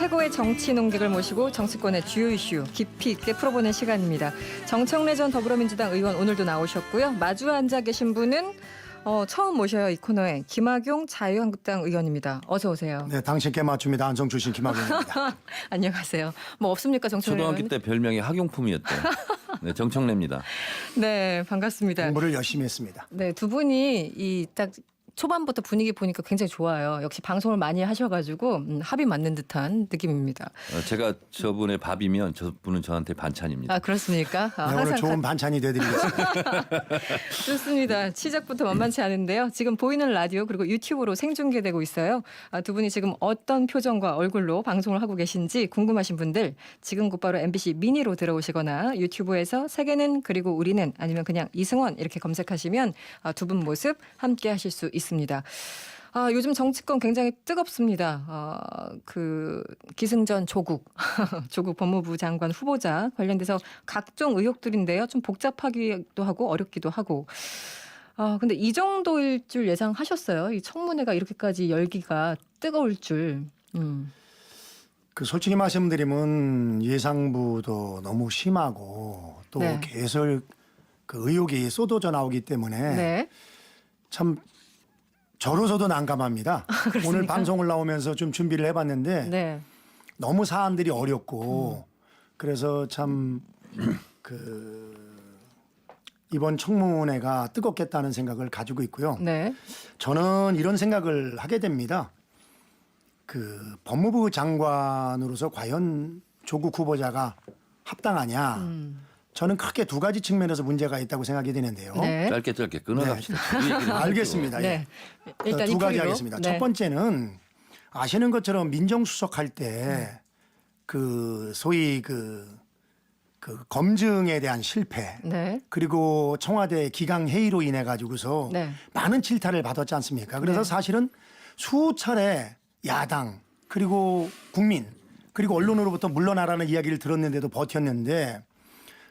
최고의 정치 논객을 모시고 정치권의 주요 이슈 깊이 있게 풀어보는 시간입니다. 정청래 전 더불어민주당 의원 오늘도 나오셨고요. 마주 앉아 계신 분은 처음 모셔요. 이 코너에 김학용 자유한국당 의원입니다. 어서 오세요. 네, 당신께 맞춥니다. 안성 출신 김학용입니다. 안녕하세요. 뭐 없습니까, 정청래 의원? 초등학교 때 별명이 학용품이었대요. 네, 정청래입니다. 네, 반갑습니다. 공부를 열심히 했습니다. 네, 두 분이 이 딱 초반부터 분위기 보니까 굉장히 좋아요. 역시 방송을 많이 하셔가지고 합이 맞는 듯한 느낌입니다. 제가 저분의 밥이면 저분은 저한테 반찬입니다. 아, 그렇습니까? 네, 오늘 좋은 반찬이 되드리겠습니다. 좋습니다. 시작부터 만만치 않은데요. 지금 보이는 라디오 그리고 유튜브로 생중계되고 있어요. 두 분이 지금 어떤 표정과 얼굴로 방송을 하고 계신지 궁금하신 분들 지금 곧바로 MBC 미니로 들어오시거나 유튜브에서 세계는 그리고 우리는 아니면 그냥 이승원 이렇게 검색하시면 두 분 모습 함께 하실 수 있습니다. 요즘 정치권 굉장히 뜨겁습니다. 그 기승전 조국, 조국 법무부 장관 후보자 관련돼서 각종 의혹들인데요. 좀 복잡하기도 하고 어렵기도 하고. 근데 이 정도일 줄 예상하셨어요? 이 청문회가 이렇게까지 열기가 뜨거울 줄. 그 솔직히 말씀드리면 예상부도 너무 심하고 또 네. 계속 그 의혹이 쏟아져 나오기 때문에 네. 참 저로서도 난감합니다. 오늘 방송을 나오면서 좀 준비를 해봤는데 네. 너무 사안들이 어렵고 그래서 참 그 이번 청문회가 뜨겁겠다는 생각을 가지고 있고요. 네. 저는 이런 생각을 하게 됩니다. 그 법무부 장관으로서 과연 조국 후보자가 합당하냐? 저는 크게 두 가지 측면에서 문제가 있다고 생각이 되는데요. 네. 짧게 끊어갑시다. 이 얘기를 하죠. 알겠습니다. 네. 예. 일단 두 가지 이풀이로. 하겠습니다. 네. 첫 번째는 아시는 것처럼 민정수석할 때 그 소위 그 검증에 대한 실패 네. 그리고 청와대 기강 회의로 인해 가지고서 네. 많은 질타를 받았지 않습니까? 그래서 네. 사실은 수차례 야당 그리고 국민 그리고 언론으로부터 물러나라는 이야기를 들었는데도 버텼는데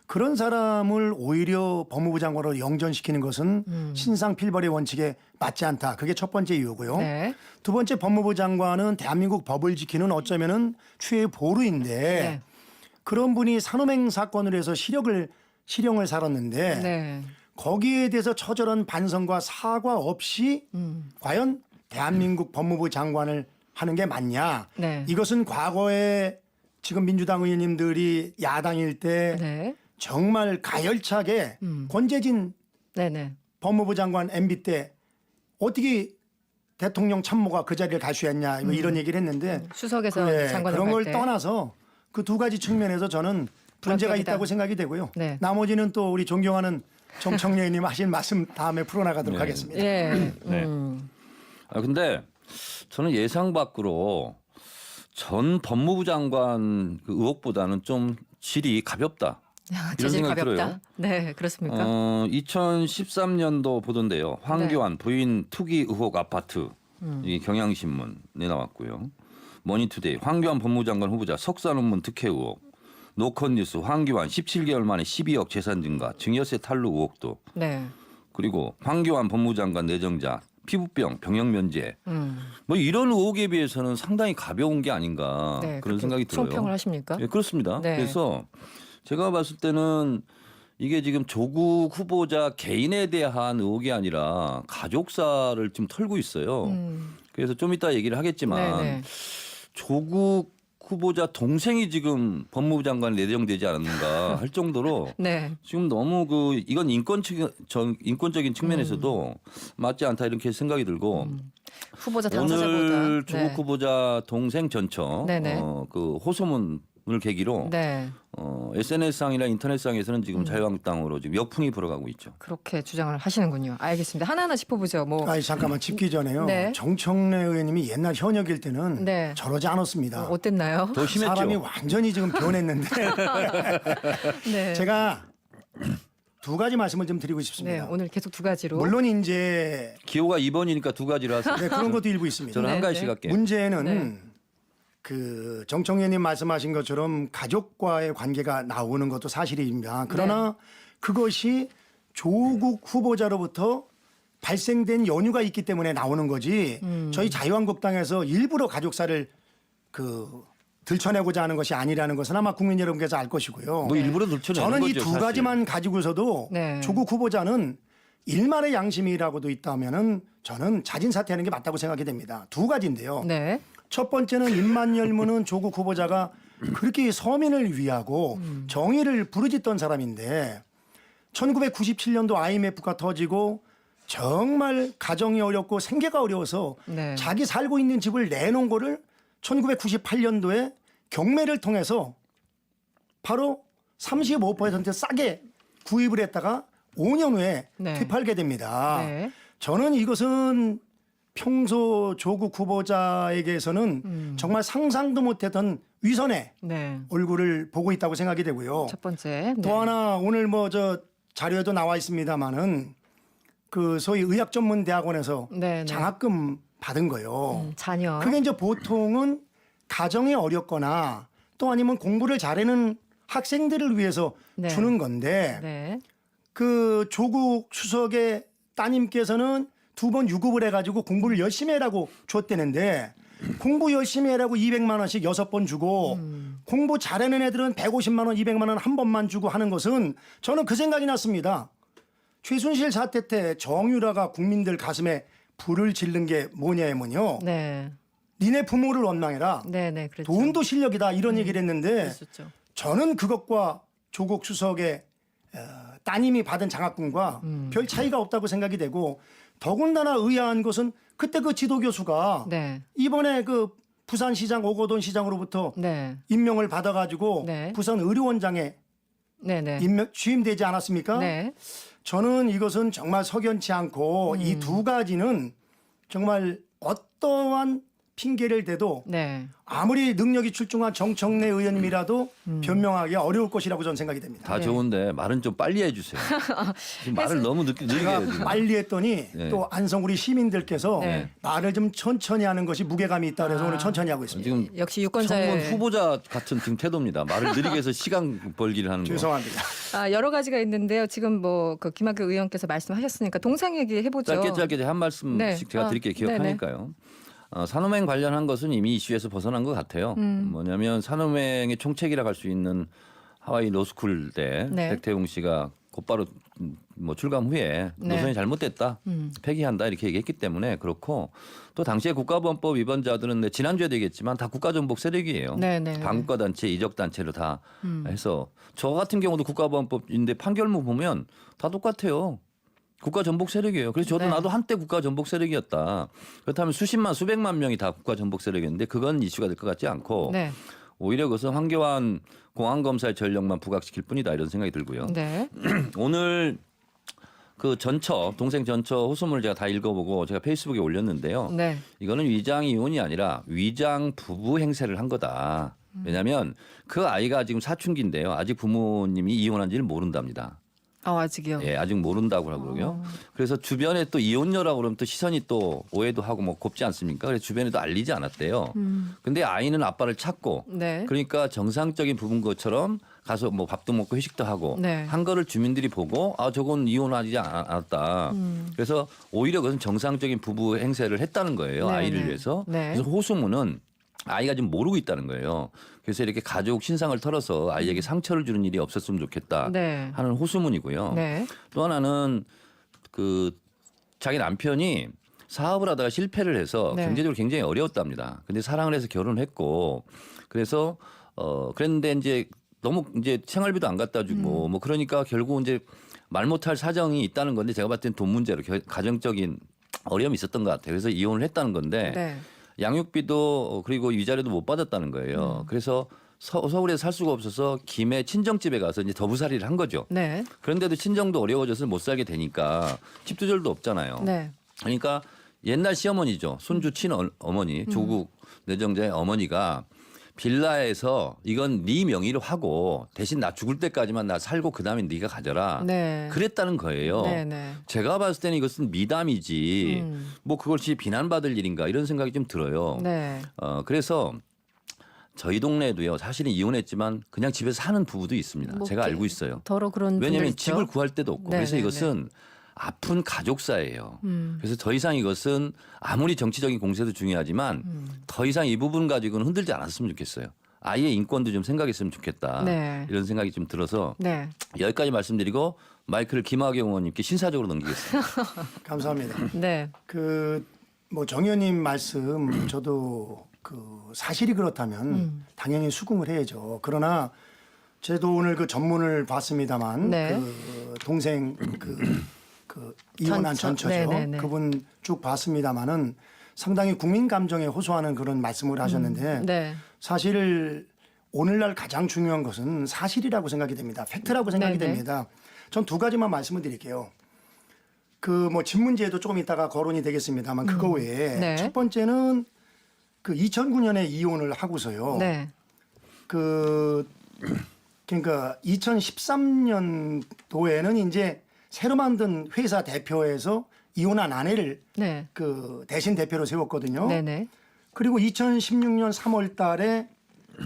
그런 사람을 오히려 법무부 장관으로 영전시키는 것은 신상 필벌의 원칙에 맞지 않다. 그게 첫 번째 이유고요. 네. 두 번째 법무부 장관은 대한민국 법을 지키는 어쩌면은 최애 보루인데 네. 그런 분이 산호맹 사건을 해서 실형을 살았는데 네. 거기에 대해서 처절한 반성과 사과 없이 과연 대한민국 법무부 장관을 하는 게 맞냐? 네. 이것은 과거에 지금 민주당 의원님들이 야당일 때 네. 정말 가열차게 권재진 네네. 법무부 장관 MB 때 어떻게 대통령 참모가 그 자리를 갈 수 있냐 뭐 이런 얘기를 했는데 수석에서 그래, 장관을 그런 걸 할 때. 떠나서 그 두 가지 측면에서 저는 문제가 불합격이다. 있다고 생각이 되고요. 네. 나머지는 또 우리 존경하는 정청래 의원님 하실 말씀 다음에 풀어나가도록 네. 하겠습니다. 예. 네. 근데 저는 예상 밖으로 전 법무부 장관 그 의혹보다는 좀 질이 가볍다. 이런 재질 생각이 가볍다. 들어요. 네, 그렇습니까? 2013년도 보던데요. 황교안 부인 투기 의혹 아파트 이 경향신문에 나왔고요. 머니투데이 황교안 법무부 장관 후보자 석사 논문 특혜 의혹. 노컷뉴스 황교안 17개월 만에 12억 재산 증가 증여세 탈루 의혹도. 네. 그리고 황교안 법무부 장관 내정자 피부병 병역 면제. 뭐 이런 의혹에 비해서는 상당히 가벼운 게 아닌가 네, 그런 그렇게 생각이 들어요. 총평을 하십니까? 예, 그렇습니다. 네. 그래서 제가 봤을 때는 이게 지금 조국 후보자 개인에 대한 의혹이 아니라 가족사를 지금 털고 있어요. 그래서 좀 이따 얘기를 하겠지만 네네. 조국 후보자 동생이 지금 법무부 장관 내정되지 않았는가 할 정도로 네. 지금 너무 이건 인권적인 측면에서도 맞지 않다 이렇게 생각이 들고 후보자 당사자보다. 오늘 조국 네. 후보자 동생 전처 네네. 그 호소문을 계기로 네. SNS상이나 인터넷상에서는 지금 자유한국당으로 지금 역풍이 불어가고 있죠. 그렇게 주장을 하시는군요. 알겠습니다. 하나하나 짚어보죠. 뭐 아니 잠깐만 짚기 전에요. 네. 정청래 의원님이 옛날 현역일 때는 네. 저러지 않았습니다. 어땠나요? 더 심했죠. 사람이 완전히 지금 변했는데 네. 제가 두 가지 말씀을 좀 드리고 네, 싶습니다. 오늘 계속 두 가지로. 물론 이제 기호가 2번이니까 두 가지로 하세요. 네, 그런 것도 일부 있습니다. 저는 한 네, 가지씩 네. 할게요. 문제는 네. 그 정청래님 말씀하신 것처럼 가족과의 관계가 나오는 것도 사실입니다. 그러나 그것이 조국 후보자로부터 발생된 연유가 있기 때문에 나오는 거지. 저희 자유한국당에서 일부러 가족사를 들춰내고자 하는 것이 아니라는 것은 아마 국민 여러분께서 알 것이고요. 뭐 일부러 들춰내는 저는 이 거죠, 두 사실. 가지만 가지고서도 네. 조국 후보자는 일말의 양심이라고도 있다면은 저는 자진 사퇴하는 게 맞다고 생각이 됩니다. 두 가지인데요. 네. 첫 번째는 입만열무는 조국 후보자가 그렇게 서민을 위하고 정의를 부르짖던 사람인데 1997년도 IMF가 터지고 정말 가정이 어렵고 생계가 어려워서 네. 자기 살고 있는 집을 내놓은 거를 1998년도에 경매를 통해서 바로 35% 싸게 구입을 했다가 5년 후에 네. 되팔게 됩니다. 네. 저는 이것은 평소 조국 후보자에게서는 정말 상상도 못했던 위선의 네. 얼굴을 보고 있다고 생각이 되고요. 첫 번째. 네. 또 하나 오늘 뭐 저 자료에도 나와 있습니다마는 그 소위 의학전문대학원에서 네, 네. 장학금 받은 거요. 자녀. 그게 이제 보통은 가정이 어렵거나 또 아니면 공부를 잘하는 학생들을 위해서 네. 주는 건데 네. 그 조국 수석의 따님께서는 2번 유급을 해가지고 공부를 열심히 해라고 줬대는데 공부 열심히 해라고 200만 원씩 6번 주고 공부 잘하는 애들은 150만 원, 200만 원 한 번만 주고 하는 것은 저는 그 생각이 났습니다. 최순실 사태 때 정유라가 국민들 가슴에 불을 지른 게 뭐냐면요. 네. 니네 부모를 원망해라. 네, 네. 그렇죠. 돈도 실력이다 이런 얘기를 했는데 그랬었죠. 저는 그것과 조국 수석의 따님이 받은 장학금과 별 차이가 없다고 생각이 되고 더군다나 의아한 것은 그때 그 지도교수가 네. 이번에 그 부산시장 오거돈 시장으로부터 네. 임명을 받아가지고 네. 부산 의료원장에 네, 네. 취임되지 않았습니까? 네. 저는 이것은 정말 석연치 않고 이 두 가지는 정말 어떠한 핑계를 대도 네. 아무리 능력이 출중한 정청래 의원님이라도 변명하기 어려울 것이라고 저는 생각이 됩니다. 다 네. 좋은데 말은 좀 빨리 해주세요. 지금 말을 너무 늦게 해요. 지금. 빨리 했더니 네. 또 안성구리 시민들께서 네. 말을 좀 천천히 하는 것이 무게감이 있다 그래서 오늘 천천히 하고 있습니다. 지금 역시 청문 유권자의 후보자 같은 지금 태도입니다. 말을 느리게 해서 시간 벌기를 하는 거. 죄송합니다. 여러 가지가 있는데요. 지금 뭐 그 김학규 의원께서 말씀하셨으니까 동생 얘기 해보죠. 짧게 한 말씀씩 네. 제가 드릴게요. 기억하니까요. 산호맹 관련한 것은 이미 이슈에서 벗어난 것 같아요. 뭐냐면 산호맹의 총책이라고 할 수 있는 하와이 로스쿨대 네. 백태웅 씨가 곧바로 뭐 출감 후에 네. 노선이 잘못됐다, 폐기한다 이렇게 얘기했기 때문에 그렇고 또 당시에 국가보안법 위반자들은 지난주에도 얘기했지만 다 국가전복 세력이에요. 네, 네. 반국가단체, 이적단체로 다 해서 저 같은 경우도 국가보안법인데 판결문 보면 다 똑같아요. 국가 전복 세력이에요. 그래서 저도 네. 나도 한때 국가 전복 세력이었다. 그렇다면 수십만 수백만 명이 다 국가 전복 세력이었는데 그건 이슈가 될 것 같지 않고 네. 오히려 그것은 황교안 공안검사의 전력만 부각시킬 뿐이다 이런 생각이 들고요. 네. 오늘 그 전처 동생 전처 호소문을 제가 다 읽어보고 제가 페이스북에 올렸는데요. 네. 이거는 위장 이혼이 아니라 위장 부부 행세를 한 거다. 왜냐하면 그 아이가 지금 사춘기인데요. 아직 부모님이 이혼한지를 모른답니다. 아직이요. 예, 아직 모른다고 하고요. 그래서 주변에 또 이혼녀라고 그러면 또 시선이 또 오해도 하고 뭐 곱지 않습니까? 그래서 주변에도 알리지 않았대요. 근데 아이는 아빠를 찾고 네. 그러니까 정상적인 부부인 것처럼 가서 뭐 밥도 먹고 회식도 하고 네. 한 거를 주민들이 보고 저건 이혼하지 않았다. 그래서 오히려 그것은 정상적인 부부 행세를 했다는 거예요. 네, 아이를 네. 위해서. 네. 그래서 호소문은 아이가 지금 모르고 있다는 거예요. 그래서 이렇게 가족 신상을 털어서 아이에게 상처를 주는 일이 없었으면 좋겠다 네. 하는 호소문이고요. 네. 또 하나는 그 자기 남편이 사업을 하다가 실패를 해서 네. 경제적으로 굉장히 어려웠답니다. 근데 사랑을 해서 결혼했고 그래서 그랬는데 이제 너무 이제 생활비도 안 갖다 주고 뭐 그러니까 결국 이제 말 못할 사정이 있다는 건데 제가 봤을 땐 돈 문제로 가정적인 어려움이 있었던 것 같아요. 그래서 이혼을 했다는 건데 네. 양육비도 그리고 위자료도 못 받았다는 거예요. 그래서 서울에 살 수가 없어서 김해 친정집에 가서 이제 더부살이를 한 거죠. 네. 그런데도 친정도 어려워져서 못 살게 되니까 집두절도 없잖아요. 네. 그러니까 옛날 시어머니죠. 손주 친어머니 조국 내정자의 어머니가 빌라에서 이건 네 명의로 하고 대신 나 죽을 때까지만 나 살고 그다음에 네가 가져라. 네. 그랬다는 거예요. 네, 네. 제가 봤을 때는 이것은 미담이지 뭐 그것이 비난받을 일인가 이런 생각이 좀 들어요. 네. 그래서 저희 동네에도요. 사실은 이혼했지만 그냥 집에서 사는 부부도 있습니다. 뭐 제가 이렇게 알고 있어요. 더러 그런 분들 왜냐하면 있죠. 집을 구할 데도 없고 네, 그래서 네, 이것은 아픈 가족사예요. 그래서 더 이상 이것은 아무리 정치적인 공세도 중요하지만 더 이상 이 부분 가지고는 흔들지 않았으면 좋겠어요. 아예 인권도 좀 생각했으면 좋겠다. 네. 이런 생각이 좀 들어서 네. 여기까지 말씀드리고 마이크를 김학용 의원님께 신사적으로 넘기겠습니다. 감사합니다. 네. 뭐 정 의원님 말씀 저도 사실이 그렇다면 당연히 수긍을 해야죠. 그러나 저도 오늘 그 전문을 봤습니다만 네. 동생 이혼한 전처죠. 네네네. 그분 쭉 봤습니다만은 상당히 국민 감정에 호소하는 그런 말씀을 하셨는데 네. 사실 오늘날 가장 중요한 것은 사실이라고 생각이 됩니다. 팩트라고 생각이 네네. 됩니다. 전 두 가지만 말씀을 드릴게요. 뭐 집문제도 조금 이따가 거론이 되겠습니다만 그거 외에 네. 첫 번째는 2009년에 이혼을 하고서요. 네. 그러니까 2013년도에는 이제 새로 만든 회사 대표에서 이혼한 아내를 네. 대신 대표로 세웠거든요. 네네. 그리고 2016년 3월 달에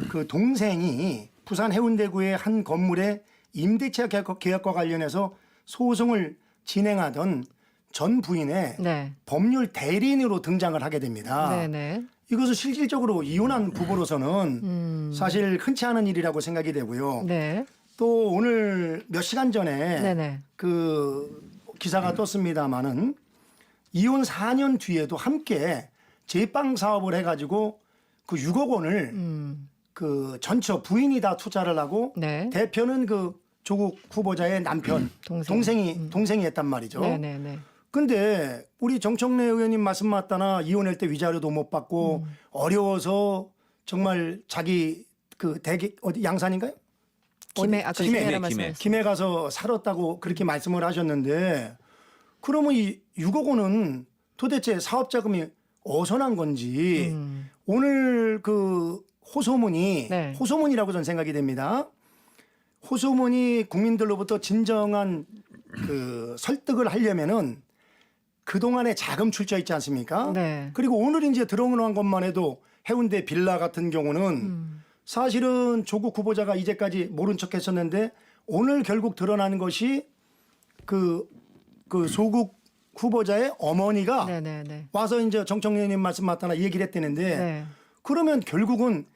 그 동생이 부산 해운대구의 한 건물의 임대차 계약과 관련해서 소송을 진행하던 전 부인의 네. 법률 대리인으로 등장을 하게 됩니다. 네네. 이것은 실질적으로 이혼한 부부로서는 사실 흔치 않은 일이라고 생각이 되고요. 네. 또 오늘 몇 시간 전에 네네. 기사가 떴습니다마는 이혼 4년 뒤에도 함께 제빵 사업을 해가지고 6억 원을 전처 부인이 다 투자를 하고 네. 대표는 조국 후보자의 남편 동생이 했단 말이죠. 네네네. 근데 우리 정청래 의원님 말씀 맞다나 이혼할 때 위자료도 못 받고 어려워서 정말 자기 어디 양산인가요? 김해 아까 김해, 김해라 김해. 말씀하셨어요. 김해 가서 살았다고 그렇게 말씀을 하셨는데 그러면 이 6억 원은 도대체 사업 자금이 어디서 난 건지 오늘 호소문이 네. 호소문이라고 저는 생각이 됩니다. 호소문이 국민들로부터 진정한 설득을 하려면은 그동안에 자금 출처 있지 않습니까? 네. 그리고 오늘 이제 들어오는 것만 해도 해운대 빌라 같은 경우는 사실은 조국 후보자가 이제까지 모른 척 했었는데 오늘 결국 드러나는 것이 조국 후보자의 어머니가 네네네. 와서 이제 정청래 의원님 말씀 맞다나 얘기를 했다는데 네. 그러면 결국은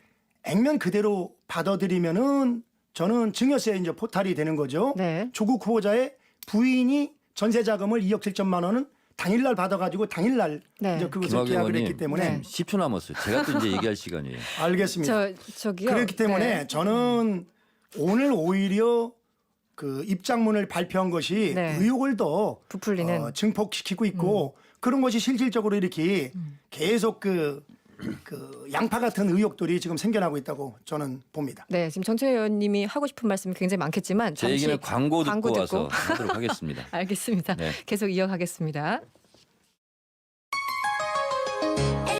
액면 그대로 받아들이면은 저는 증여세 이제 포탈이 되는 거죠. 네. 조국 후보자의 부인이 전세 자금을 2억 7천만 원은 당일날 받아가지고 당일날 네. 이제 그것을 김학용 계약을 의원님 했기 때문에 네. 10초 남았어요. 제가 또 이제 얘기할 시간이에요. 알겠습니다. 저기요. 그렇기 때문에 네. 저는 오늘 오히려 입장문을 발표한 것이 네. 의혹을 더 부풀리는. 증폭시키고 있고 그런 것이 실질적으로 이렇게 계속 양파 같은 의혹들이 지금 생겨나고 있다고 저는 봅니다. 네, 지금 정철 의원님이 하고 싶은 말씀이 굉장히 많겠지만 제 잠시 얘기는 광고 듣고 와서 하도록 하겠습니다. 알겠습니다. 네. 계속 이어가겠습니다.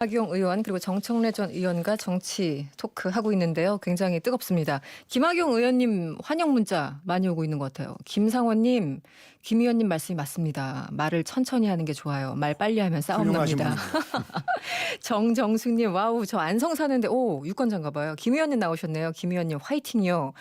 김학용 의원 그리고 정청래 전 의원과 정치 토크 하고 있는데요. 굉장히 뜨겁습니다. 김학용 의원님 환영 문자 많이 오고 있는 것 같아요. 김상원님, 김 의원님 말씀이 맞습니다. 말을 천천히 하는 게 좋아요. 말 빨리 하면 싸움 훌륭하신 납니다. 분입니다. 정정숙님, 와우, 저 안성 사는데, 유권자인가 봐요. 김 의원님 나오셨네요. 김 의원님, 화이팅요.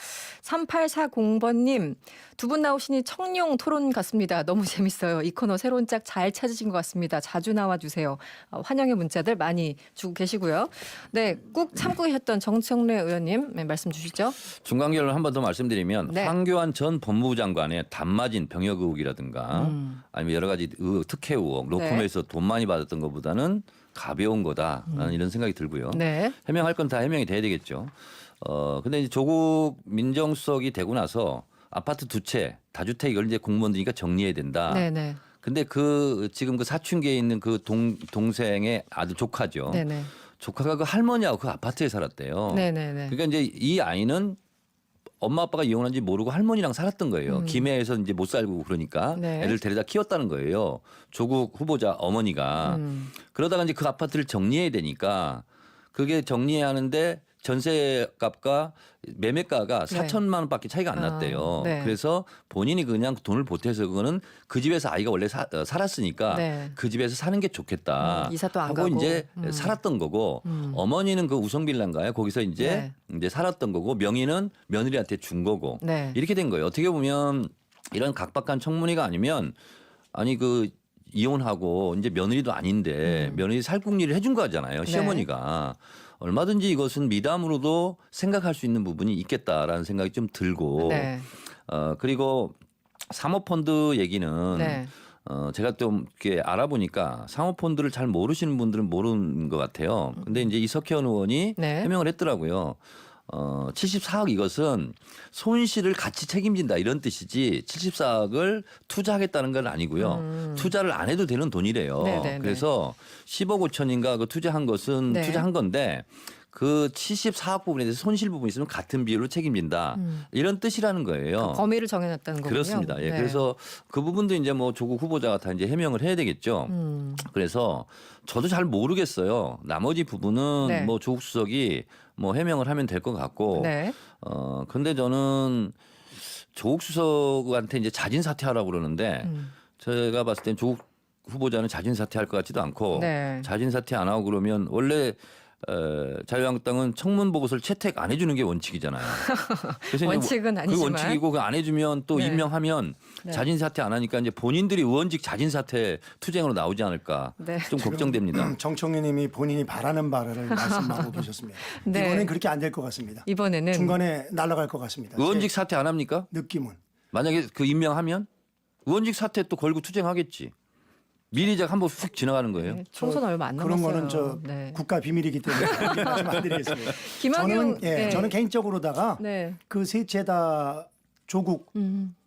3840번님, 두 분 나오시니 청룡 토론 같습니다. 너무 재밌어요. 이 코너 새로운 짝 잘 찾으신 것 같습니다. 자주 나와주세요. 환영의 문자들 많이 주고 계시고요. 네, 꾹 참고 계셨던 정청래 의원님, 네, 말씀 주시죠. 중간 결론 한 번 더 말씀드리면 네. 황교안 전 법무부 장관의 단마진 병역 의혹이라든가 아니면 여러 가지 특혜 의혹, 로펌에서 돈 많이 받았던 것보다는 가벼운 거다라는 이런 생각이 들고요. 네. 해명할 건 다 해명이 돼야 되겠죠. 근데 이제 조국 민정수석이 되고 나서 아파트 두 채 다주택 이걸 이제 공무원들이니까 정리해야 된다. 네네. 근데 지금 사춘기에 있는 동생의 아들 조카죠. 네네. 조카가 할머니하고 그 아파트에 살았대요. 네네네. 그러니까 이제 이 아이는 엄마 아빠가 이혼한지 모르고 할머니랑 살았던 거예요. 김해에서 이제 못 살고 그러니까 네. 애를 데려다 키웠다는 거예요. 조국 후보자 어머니가. 그러다가 이제 그 아파트를 정리해야 되니까 그게 정리해야 하는데 전세값과 매매가가 네. 4천만 원밖에 차이가 안 났대요. 네. 그래서 본인이 그냥 돈을 보태서 그거는 그 집에서 아이가 원래 살았으니까 네. 그 집에서 사는 게 좋겠다. 이사 또 안 하고 가고. 이제 살았던 거고 어머니는 그 우성빌라인가요? 거기서 이제 살았던 거고 명의는 며느리한테 준 거고 네. 이렇게 된 거예요. 어떻게 보면 이런 각박한 청문회가 아니면 아니 이혼하고 이제 며느리도 아닌데 며느리 살궁리를 해준 거잖아요. 시어머니가. 얼마든지 이것은 미담으로도 생각할 수 있는 부분이 있겠다라는 생각이 좀 들고 네. 그리고 사모펀드 얘기는 네. 제가 좀 이렇게 알아보니까 사모펀드를 잘 모르시는 분들은 모르는 것 같아요. 근데 이제 이석현 의원이 네. 해명을 했더라고요. 74억 이것은 손실을 같이 책임진다 이런 뜻이지 74억을 투자하겠다는 건 아니고요. 투자를 안 해도 되는 돈이래요. 네네네. 그래서 10억 5천인가 그 투자한 것은 네. 투자한 건데 그 74억 부분에 대해서 손실 부분이 있으면 같은 비율로 책임진다. 이런 뜻이라는 거예요. 범위를 정해놨다는 거군요. 그렇습니다. 예. 네. 그래서 그 부분도 이제 뭐 조국 후보자가 다 이제 해명을 해야 되겠죠. 그래서 저도 잘 모르겠어요. 나머지 부분은 네. 뭐 조국 수석이 뭐 해명을 하면 될 것 같고. 네. 근데 저는 조국 수석한테 이제 자진 사퇴하라고 그러는데 제가 봤을 땐 조국 후보자는 자진 사퇴할 것 같지도 않고 네. 자진 사퇴 안 하고 그러면 원래 자유한국당은 청문 보고서를 채택 안 해주는 게 원칙이잖아요. 그래서 이제 원칙은 그 아니지만. 원칙이고 그 안 해주면 또 네. 임명하면 네. 자진 사퇴 안 하니까 이제 본인들이 의원직 자진 사퇴 투쟁으로 나오지 않을까 네. 좀 걱정됩니다. 정청래님이 본인이 바라는 바를 말씀하고 계셨습니다. 네. 이번엔 그렇게 안 될 것 같습니다. 이번에는 중간에 날아갈 것 같습니다. 의원직 제 사퇴 안 합니까? 느낌은. 만약에 그 임명하면 의원직 사퇴 또 걸고 투쟁하겠지. 미리 한번 훅 지나가는 거예요. 네, 총선 얼마 안 그런 남았어요. 거는 저 네. 국가 비밀이기 때문에 말씀 안 드리겠습니다. 김학용 네. 저는 개인적으로다가 네. 그 셋째 다 조국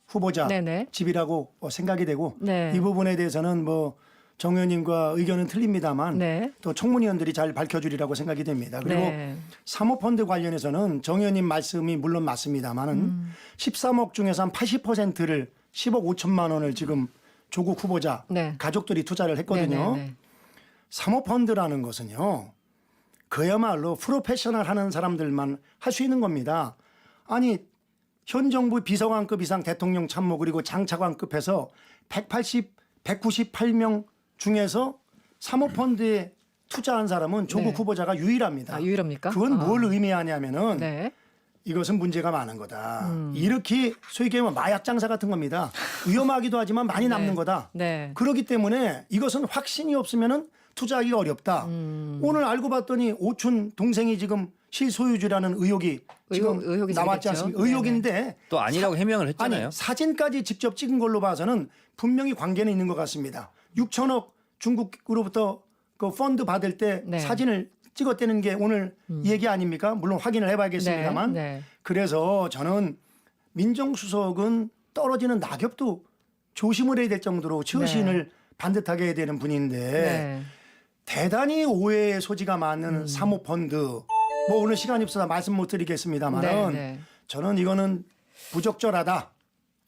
후보자 네네. 집이라고 생각이 되고 네. 이 부분에 대해서는 뭐 정 의원님과 의견은 틀립니다만 네. 또 청문위원들이 잘 밝혀주리라고 생각이 됩니다. 그리고 네. 사모펀드 관련해서는 정 의원님 말씀이 물론 맞습니다만은 13억 중에서 한 80%를 10억 5천만 원을 지금 조국 후보자 네. 가족들이 투자를 했거든요. 네네네. 사모펀드라는 것은요. 그야말로 프로페셔널 하는 사람들만 할 수 있는 겁니다. 아니 현 정부 비서관급 이상 대통령 참모 그리고 장차관급해서 198명 중에서 사모펀드에 투자한 사람은 조국 네. 후보자가 유일합니다. 아, 유일합니까? 그건 아. 뭘 의미하냐면은 네. 이것은 문제가 많은 거다. 이렇게 소위 얘기하면 마약 장사 같은 겁니다. 위험하기도 하지만 많이 남는 거다. 네. 그렇기 때문에 이것은 확신이 없으면은 투자하기가 어렵다. 오늘 알고 봤더니 오촌 동생이 지금 실소유주라는 의혹이 지금 의혹이 나왔지 제기됐죠. 않습니까? 의혹인데 또 아니라고 해명을 했잖아요. 아니 사진까지 직접 찍은 걸로 봐서는 분명히 관계는 있는 것 같습니다. 6천억 중국으로부터 그 펀드 받을 때 네. 사진을 찍었다는 게 오늘 얘기 아닙니까? 물론 확인을 해봐야겠습니다만. 네. 네. 그래서 저는 민정수석은 떨어지는 낙엽도 조심을 해야 될 정도로 처신을 반듯하게 해야 되는 분인데 네. 대단히 오해의 소지가 많은 사모펀드 뭐 오늘 시간이 없어서 말씀 못 드리겠습니다만은 네, 네. 저는 이거는 부적절하다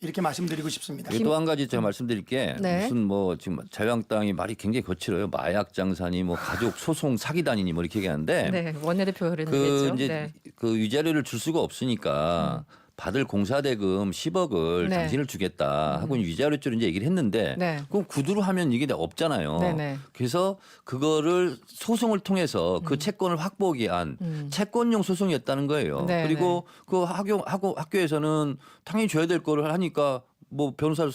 이렇게 말씀드리고 싶습니다. 또 한 가지 제가 말씀드릴 게 네. 무슨 뭐 지금 자유한국당이 말이 굉장히 거칠어요. 마약 장사니 뭐 가족 소송 사기단이니 뭐 이렇게 얘기하는데 네. 원내대표를 그 했죠. 이제 네. 그 위자료를 줄 수가 없으니까 받을 공사대금 10억을 네. 당신을 주겠다 하고 위자료를 이제 얘기를 했는데 네. 그럼 구두로 하면 이게 없잖아요. 네네. 그래서 그거를 소송을 통해서 그 채권을 확보하기 위한 채권용 소송이었다는 거예요. 네네. 그리고 그 학교에서는 당연히 줘야 될 거를 하니까 뭐 변호사를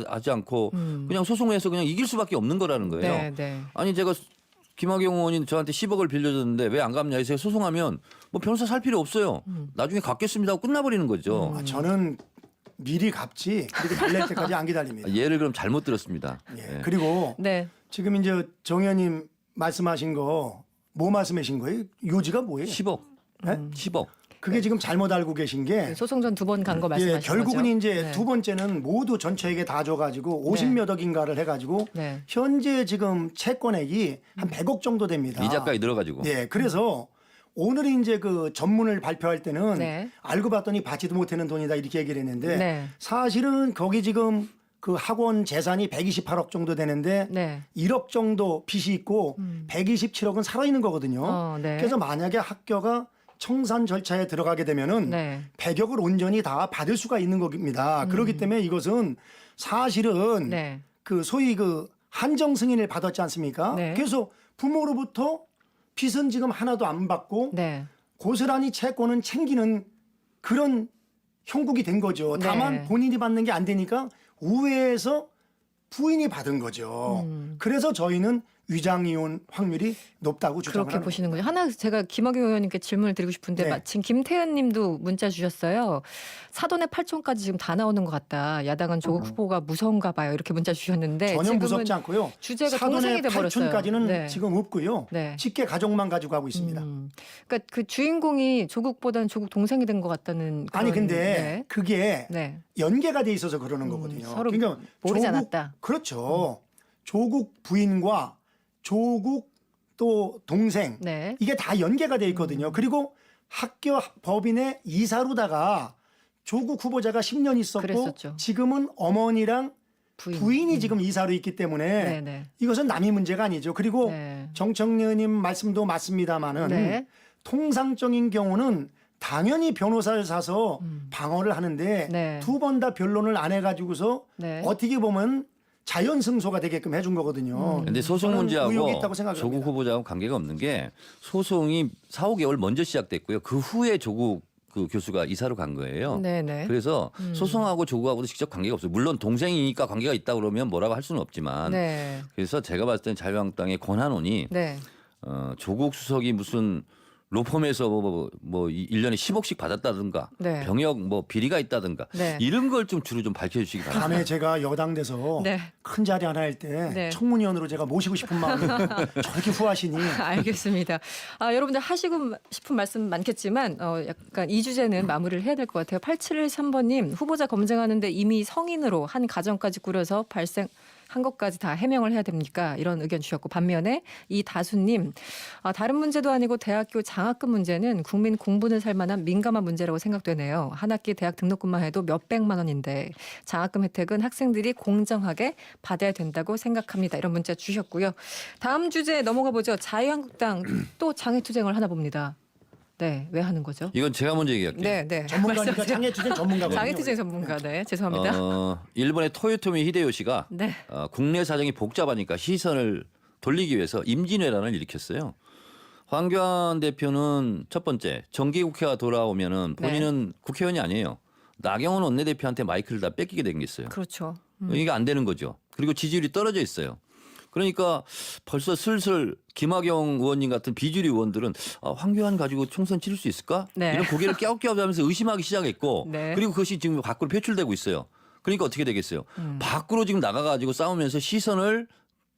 하지 않고 그냥 소송해서 그냥 이길 수밖에 없는 거라는 거예요. 네, 네. 아니 제가 김학용 의원이 저한테 10억을 빌려줬는데 왜 안 갚냐 해서 소송하면 뭐 변호사 살 필요 없어요. 나중에 갚겠습니다 하고 끝나버리는 거죠. 저는 미리 갚지 그렇게 달랠 때까지 안 기다립니다. 예를 그럼 잘못 들었습니다. 예. 예. 그리고 네. 지금 이제 정 의원님 말씀하신 거 뭐 말씀하신 거예요? 요지가 뭐예요? 10억. 네? 10억. 그게 지금 잘못 알고 계신 게 소송전 2번 간 거 예, 말씀하신 결국은 거죠? 이제 네. 두 번째는 모두 전체에게 다 줘가지고 50몇 억인가를 해가지고 네. 현재 지금 채권액이 한 100억 정도 됩니다. 이자까지 들어가지고. 예, 그래서 오늘 이제 그 전문을 발표할 때는 네. 알고 봤더니 받지도 못하는 돈이다 이렇게 얘기를 했는데 네. 사실은 거기 지금 그 학원 재산이 128억 정도 되는데 네. 1억 정도 빚이 있고 127억은 살아있는 거거든요. 네. 그래서 만약에 학교가 청산 절차에 들어가게 되면은 네. 100억을 온전히 다 받을 수가 있는 겁니다. 그렇기 때문에 이것은 사실은 네. 그 소위 그 한정 승인을 받았지 않습니까? 네. 그래서 부모로부터 빚은 지금 하나도 안 받고 네. 고스란히 채권은 챙기는 그런 형국이 된 거죠. 다만 네. 본인이 받는 게 안 되니까 우회해서 부인이 받은 거죠. 그래서 저희는 위장이온 확률이 높다고 주장을 그렇게 하는 보시는 거죠. 하나 제가 김학용 의원님께 질문을 드리고 싶은데 네. 마침 김태현님도 문자 주셨어요. 사돈의 팔촌까지 지금 다 나오는 것 같다. 야당은 조국 후보가 무서운가 봐요. 이렇게 문자 주셨는데 전혀 지금은 무섭지 않고요. 주제가 동생이 사돈의 돼버렸어요. 팔촌까지는 네. 지금 없고요. 네. 직계 가족만 가지고 하고 있습니다. 그러니까 그 주인공이 조국보다는 조국 동생이 된 것 같다는. 아니 그런- 근데 그게 네. 연계가 돼 있어서 그러는 거거든요. 서로 그러니까 모르지 조국- 않았다. 그렇죠. 조국 부인과 조국 또 동생 네. 이게 다 연계가 돼 있거든요. 그리고 학교 법인의 이사로다가 조국 후보자가 10년 있었고 그랬었죠. 지금은 어머니랑 부인이 음. 지금 이사로 있기 때문에 네네. 이것은 남의 문제가 아니죠. 그리고 네. 정청래님 말씀도 맞습니다마는 네. 통상적인 경우는 당연히 변호사를 사서 방어를 하는데 네. 두 번 다 변론을 안 해가지고서 네. 어떻게 보면 자연 승소가 되게끔 해준 거거든요. 근데 소송 저는 의혹이 문제하고 있다고 생각을 조국 합니다. 후보자하고 관계가 없는 게 소송이 4, 5개월 먼저 시작됐고요. 그 후에 조국 그 교수가 이사로 간 거예요. 네네. 그래서 소송하고 조국하고도 직접 관계가 없어요. 물론 동생이니까 관계가 있다 그러면 뭐라고 할 수는 없지만 네. 그래서 제가 봤을 땐 자유한국당의 권한원이 네. 조국 수석이 무슨 로펌에서 뭐 1년에 10억씩 받았다든가 네. 병역 뭐 비리가 있다든가 네. 이런 걸 좀 주로 좀 밝혀주시기 바랍니다. 다음에 제가 여당 돼서 네. 큰 자리 하나 할 때 네. 청문위원으로 제가 모시고 싶은 마음이 저렇게 후하시니 알겠습니다. 여러분들 하시고 싶은 말씀 많겠지만 약간 이 주제는 마무리를 해야 될 것 같아요. 8713번님 후보자 검증하는데 이미 성인으로 한 가정까지 꾸려서 발생한 것까지 다 해명을 해야 됩니까? 이런 의견 주셨고 반면에 이 다수님 다른 문제도 아니고 대학교 장학금 문제는 국민 공분을 살 만한 민감한 문제라고 생각되네요. 한 학기 대학 등록금만 해도 몇백만 원인데 장학금 혜택은 학생들이 공정하게 받아야 된다고 생각합니다. 이런 문자 주셨고요. 다음 주제 넘어가 보죠. 자유한국당 또 장애투쟁을 하나 봅니다. 네, 왜 하는 거죠? 이건 제가 먼저 얘기할게요. 네, 네. 전문가니까 장애투쟁 전문가거든요. 장애투쟁 전문가, 네, 죄송합니다. 일본의 토요토미 히데요시가 네, 국내 사정이 복잡하니까 시선을 돌리기 위해서 임진왜란을 일으켰어요. 황교안 대표는 첫 번째 정기국회가 돌아오면은 본인은 국회의원이 아니에요. 나경원 원내대표한테 마이크를 다 뺏기게 된 게 있어요. 그렇죠. 이게 안 되는 거죠. 그리고 지지율이 떨어져 있어요. 그러니까 벌써 슬슬 김학용 의원님 같은 비주류 의원들은 황교안 가지고 총선 치를 수 있을까? 네. 이런 고개를 깨웃깨웃하면서 의심하기 시작했고 네. 그리고 그것이 지금 밖으로 표출되고 있어요. 그러니까 어떻게 되겠어요? 밖으로 지금 나가가지고 싸우면서 시선을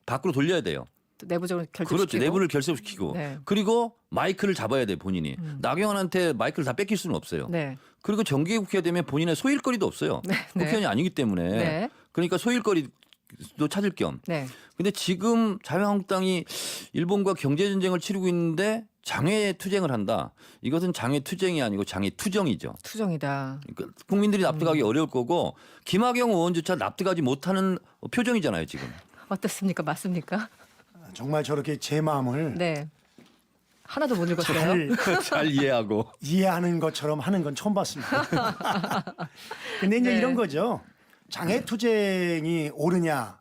밖으로 돌려야 돼요. 또 내부적으로 결집시키고. 그렇죠. 내부를 결속시키고 네. 그리고 마이크를 잡아야 돼 본인이. 나경원한테 마이크를 다 뺏길 수는 없어요. 네, 그리고 정기국회 되면 본인의 소일거리도 없어요. 네. 국회의원이 아니기 때문에. 네. 그러니까 소일거리도 찾을 겸. 네. 근데 지금 자유한국당이 일본과 경제 전쟁을 치르고 있는데 장애 투쟁을 한다. 이것은 장애 투쟁이 아니고 장애 투정이죠. 투정이다. 그러니까 국민들이 납득하기 어려울 거고 김학용 의원조차 납득하지 못하는 표정이잖아요 지금. 어떻습니까? 맞습니까? 정말 저렇게 제 마음을 네. 하나도 못 읽었어요. 잘 잘 이해하고. 이해하는 것처럼 하는 건 처음 봤습니다. 근데 이제 네. 이런 거죠. 장애투쟁이 옳으냐.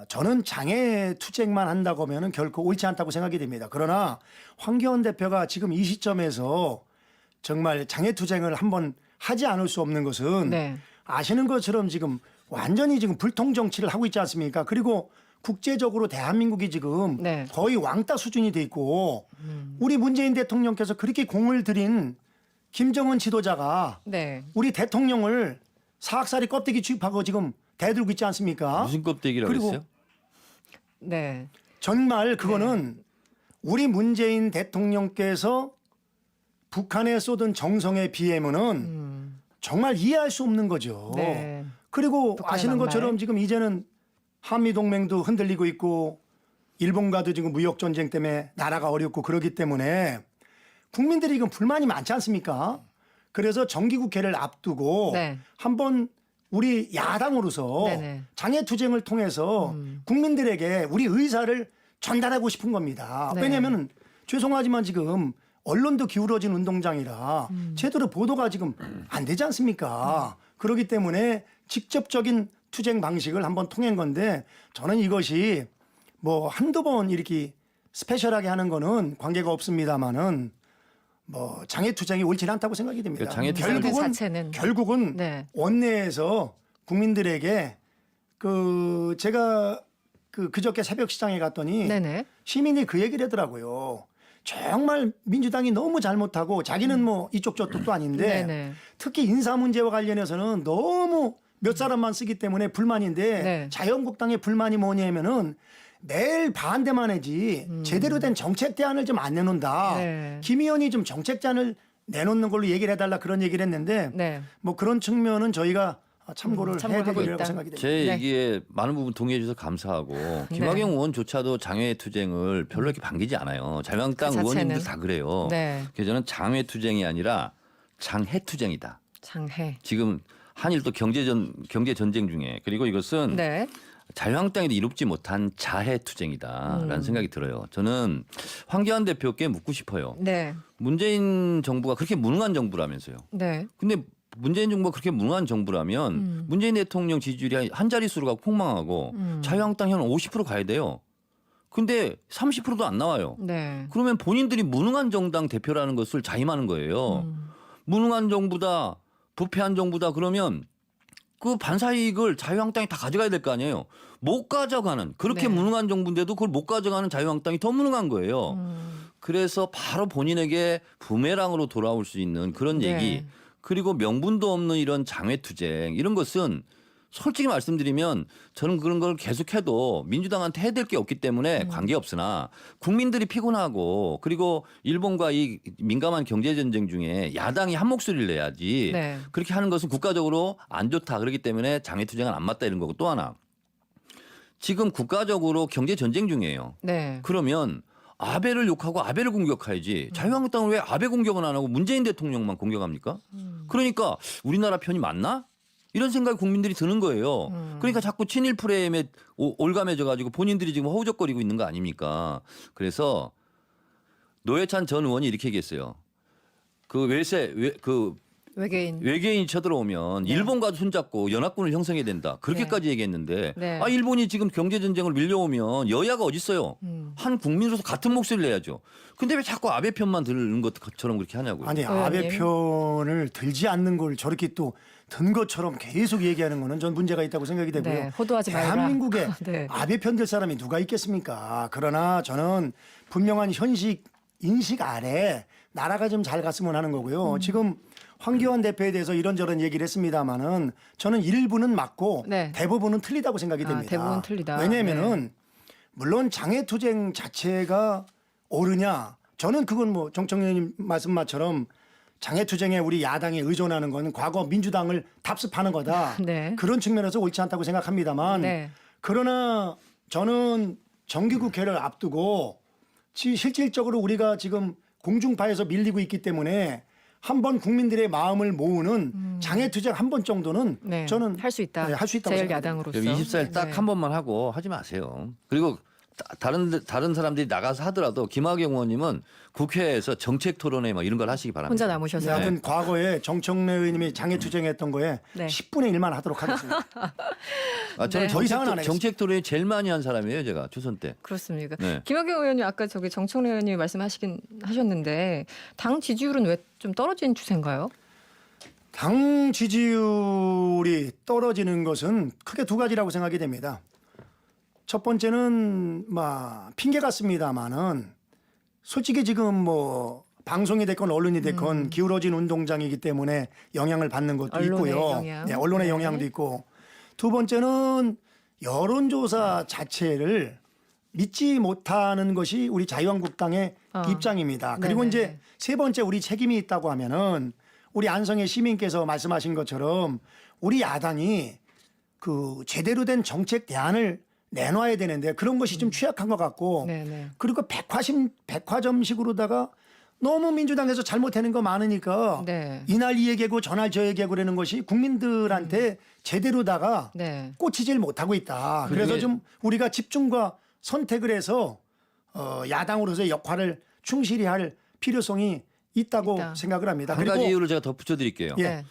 저는 장애투쟁만 한다고 하면 결코 옳지 않다고 생각이 됩니다. 그러나 황교안 대표가 지금 이 시점에서 정말 장애투쟁을 한번 하지 않을 수 없는 것은 네. 아시는 것처럼 지금 완전히 지금 불통 정치를 하고 있지 않습니까? 그리고 국제적으로 대한민국이 지금 네. 거의 왕따 수준이 돼 있고 우리 문재인 대통령께서 그렇게 공을 들인 김정은 지도자가 네. 우리 대통령을 사악살이 껍데기 취급하고 지금 대들고 있지 않습니까? 무슨 껍데기라고 그리고 했어요? 네. 정말 그거는 우리 문재인 대통령께서 북한에 쏟은 정성에 비하면은 정말 이해할 수 없는 거죠. 네. 그리고 북한의 아시는 막말. 것처럼 지금 이제는 한미 동맹도 흔들리고 있고 일본과도 지금 무역 전쟁 때문에 나라가 어렵고 그러기 때문에 국민들이 이건 불만이 많지 않습니까? 그래서 정기국회를 앞두고 네. 한번 우리 야당으로서 네네. 장애투쟁을 통해서 국민들에게 우리 의사를 전달하고 싶은 겁니다. 네. 왜냐하면 죄송하지만 지금 언론도 기울어진 운동장이라 제대로 보도가 지금 안 되지 않습니까? 그렇기 때문에 직접적인 투쟁 방식을 한번 통한 건데 저는 이것이 뭐 한두 번 이렇게 스페셜하게 하는 거는 관계가 없습니다만은 뭐 장애투쟁이 옳지는 않다고 생각이 됩니다. 그러니까 장애투쟁 결국은 자체는. 결국은 네. 원내에서 국민들에게 그 제가 그저께 새벽 시장에 갔더니 네네. 시민이 그 얘기를 하더라고요. 정말 민주당이 너무 잘못하고 자기는 뭐 이쪽 저쪽도 아닌데 네네. 특히 인사 문제와 관련해서는 너무 몇 사람만 쓰기 때문에 불만인데 네. 자유한국당의 불만이 뭐냐면은 매일 반대만 하지 제대로 된 정책 대안을 좀 안 내놓는다. 네. 김 의원이 좀 정책 대안을 내놓는 걸로 얘기를 해달라 그런 얘기를 했는데 네. 뭐 그런 측면은 저희가 참고를 해야 참고하고 되리라고 있다. 생각이 됩니다. 제 네. 얘기에 많은 부분 동의해 주셔서 감사하고 김학영 의원조차도 장외투쟁을 별로 이렇게 반기지 않아요. 자유한국당 그 자체는. 의원님들 다 그래요. 네. 그래서 저는 장외투쟁이 아니라 장해투쟁이다. 장해. 지금 한일도 경제 전쟁 중에 그리고 이것은 네. 자유한국당에도 이롭지 못한 자해투쟁이다라는 생각이 들어요. 저는 황교안 대표께 묻고 싶어요. 네. 문재인 정부가 그렇게 무능한 정부라면서요. 네. 근데 문재인 정부가 그렇게 무능한 정부라면 문재인 대통령 지지율이 한 자릿수로 가고 폭망하고 자유한국당이 한 50% 가야 돼요. 근데 30%도 안 나와요. 네. 그러면 본인들이 무능한 정당 대표라는 것을 자임하는 거예요. 무능한 정부다, 부패한 정부다 그러면 그 반사이익을 자유한국당이 다 가져가야 될 거 아니에요. 못 가져가는 그렇게 네. 무능한 정부인데도 그걸 못 가져가는 자유한국당이 더 무능한 거예요. 그래서 바로 본인에게 부메랑으로 돌아올 수 있는 그런 네. 얘기 그리고 명분도 없는 이런 장외투쟁 이런 것은 솔직히 말씀드리면 저는 그런 걸 계속해도 민주당한테 해야 될 게 없기 때문에 관계없으나 국민들이 피곤하고 그리고 일본과 이 민감한 경제전쟁 중에 야당이 한 목소리를 내야지 네. 그렇게 하는 것은 국가적으로 안 좋다 그렇기 때문에 장외투쟁은 안 맞다 이런 거고 또 하나 지금 국가적으로 경제전쟁 중이에요. 네. 그러면 아베를 욕하고 아베를 공격해야지 자유한국당은 왜 아베 공격은 안 하고 문재인 대통령만 공격합니까? 그러니까 우리나라 편이 맞나? 이런 생각이 국민들이 드는 거예요. 그러니까 자꾸 친일 프레임에 올가매져 가지고 본인들이 지금 허우적거리고 있는 거 아닙니까? 그래서 노회찬 전 의원이 이렇게 얘기했어요. 그 외계인이 쳐들어오면 일본과 손잡고 연합군을 형성해야 된다. 그렇게까지 얘기했는데 네. 아 일본이 지금 경제 전쟁을 밀려오면 여야가 어디 있어요? 한 국민으로서 같은 목소리를 내야죠. 근데 왜 자꾸 아베 편만 들는 것처럼 그렇게 하냐고요. 아니 아베 편을 들지 않는 걸 저렇게 또 든 것처럼 계속 얘기하는 거는 전 문제가 있다고 생각이 되고요. 네, 호도하지 말라. 대한민국에 네. 아베 편들 사람이 누가 있겠습니까? 그러나 저는 분명한 현실 인식 아래 나라가 좀 잘 갔으면 하는 거고요. 지금 황교안 대표에 대해서 이런저런 얘기를 했습니다마는 저는 일부는 맞고 네. 대부분은 틀리다고 생각이 됩니다. 대부분 틀리다. 왜냐하면은 물론 장애투쟁 자체가 옳으냐? 저는 그건 뭐 정청래님 말씀만처럼 장애투쟁에 우리 야당이 의존하는 건 과거 민주당을 답습하는 거다. 네. 그런 측면에서 옳지 않다고 생각합니다만 네. 그러나 저는 정기국회를 앞두고 실질적으로 우리가 지금 공중파에서 밀리고 있기 때문에 한번 국민들의 마음을 모으는 장애투쟁 한 번 정도는 네. 저는 할 수 있다. 네, 할수 있다고 제1야당으로서. 24일 딱 네. 한 번만 하고 하지 마세요. 그리고 다른 사람들이 나가서 하더라도 김학영 의원님은 국회에서 정책 토론회 막 이런 걸 하시기 바랍니다. 혼자 남으셔서. 하여튼 과거에 정청래 의원님이 장애투쟁했던 거에 네. 10분의 1만 하도록 하겠습니다. 저는 네. 더 이상은 안 하겠습니다. 정책 토론회 제일 많이 한 사람이에요, 제가 초선 때. 그렇습니까? 네. 김학영 의원님 아까 저기 정청래 의원님이 하셨는데 당 지지율은 왜 좀 떨어진 추세인가요? 당 지지율이 떨어지는 것은 크게 두 가지라고 생각이 됩니다. 첫 번째는 핑계 같습니다만은 솔직히 지금 뭐 방송이 됐건 언론이 됐건 기울어진 운동장이기 때문에 영향을 받는 것도 언론의 있고요. 영향. 네, 언론의 네. 영향도 있고 두 번째는 여론조사 자체를 믿지 못하는 것이 우리 자유한국당의 입장입니다. 그리고 네네. 이제 세 번째 우리 책임이 있다고 하면은 우리 안성의 시민께서 말씀하신 것처럼 우리 야당이 그 제대로 된 정책 대안을 내놔야 되는데 그런 것이 좀 취약한 것 같고 네네. 그리고 백화점식으로다가 너무 민주당에서 잘못하는 거 많으니까 네. 이날 이 얘기고 저날 저 얘기고 그러는 것이 국민들한테 제대로다가 네. 꽂히질 못하고 있다. 그래서 그게- 좀 우리가 집중과 선택을 해서 야당으로서의 역할을 충실히 할 필요성이 있다고 있다. 생각을 합니다. 한 가지 이유를 제가 덧붙여 드릴게요. 예. 네.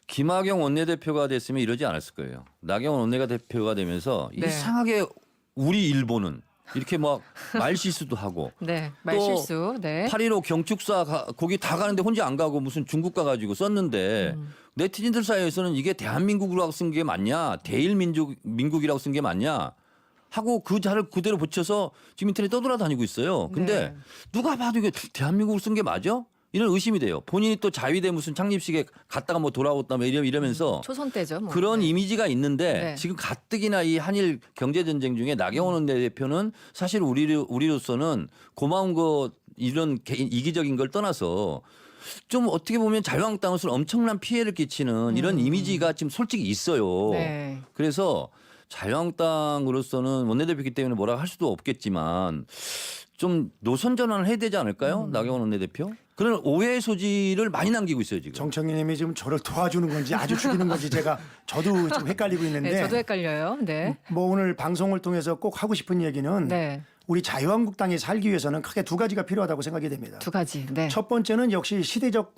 김학영 원내대표가 됐으면 이러지 않았을 거예요. 나경원 원내대표가 되면서 네. 이상하게 우리 일본은 이렇게 막 말실수도 하고 네. 말실수. 네. 8.15 경축사 거기 다 가는데 혼자 안 가고 무슨 중국 가가지고 썼는데 네티즌들 사이에서는 이게 대한민국이라고 쓴 게 맞냐 대일민국이라고 쓴 게 맞냐 하고 그 자를 그대로 붙여서 지금 인터넷 떠돌아다니고 있어요. 근데 네. 누가 봐도 이게 대한민국을 쓴 게 맞아? 이런 의심이 돼요. 본인이 또 자위대 무슨 창립식에 갔다가 뭐 돌아왔다며 이러면서 초선 때죠. 뭐. 그런 네. 이미지가 있는데 네. 지금 가뜩이나 이 한일 경제 전쟁 중에 나경원 원내대표는 사실 우리로서는 고마운 거 이런 이기적인 걸 떠나서 좀 어떻게 보면 자유한국당으로서 엄청난 피해를 끼치는 이런 이미지가 지금 솔직히 있어요. 네. 그래서 자유한국당으로서는 원내대표이기 때문에 뭐라 할 수도 없겠지만 좀 노선 전환을 해야 되지 않을까요? 나경원 원내대표? 그런 오해의 소지를 많이 남기고 있어요 지금. 정청래님이 지금 저를 도와주는 건지 아주 죽이는 건지 저도 좀 헷갈리고 있는데 네, 저도 헷갈려요. 네. 뭐 오늘 방송을 통해서 꼭 하고 싶은 얘기는 네. 우리 자유한국당이 살기 위해서는 크게 두 가지가 필요하다고 생각이 됩니다. 두 가지. 네. 첫 번째는 역시 시대적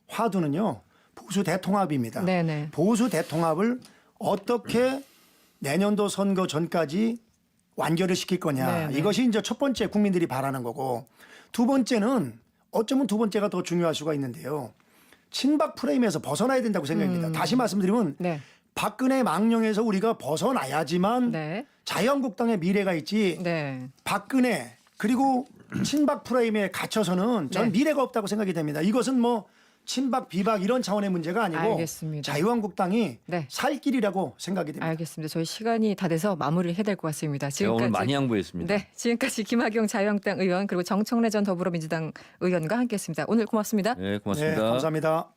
화두는요. 보수 대통합입니다. 네네. 보수 대통합을 어떻게 내년도 선거 전까지 완결을 시킬 거냐. 네네. 이것이 이제 첫 번째 국민들이 바라는 거고 두 번째는 어쩌면 두 번째가 더 중요할 수가 있는데요. 친박 프레임에서 벗어나야 된다고 생각합니다. 다시 말씀드리면 네. 박근혜 망령에서 우리가 벗어나야지만 네. 자유한국당의 미래가 있지 네. 박근혜 그리고 친박 프레임에 갇혀서는 전 네. 미래가 없다고 생각이 됩니다. 이것은 뭐 친박 비박 이런 차원의 문제가 아니고 알겠습니다. 자유한국당이 네. 살 길이라고 생각이 됩니다. 알겠습니다. 저희 시간이 다 돼서 마무리를 해야 될 것 같습니다. 제가 오늘 많이 양보했습니다. 네, 지금까지 김학용 자유한국당 의원 그리고 정청래 전 더불어민주당 의원과 함께했습니다. 오늘 고맙습니다. 네, 고맙습니다. 네, 감사합니다.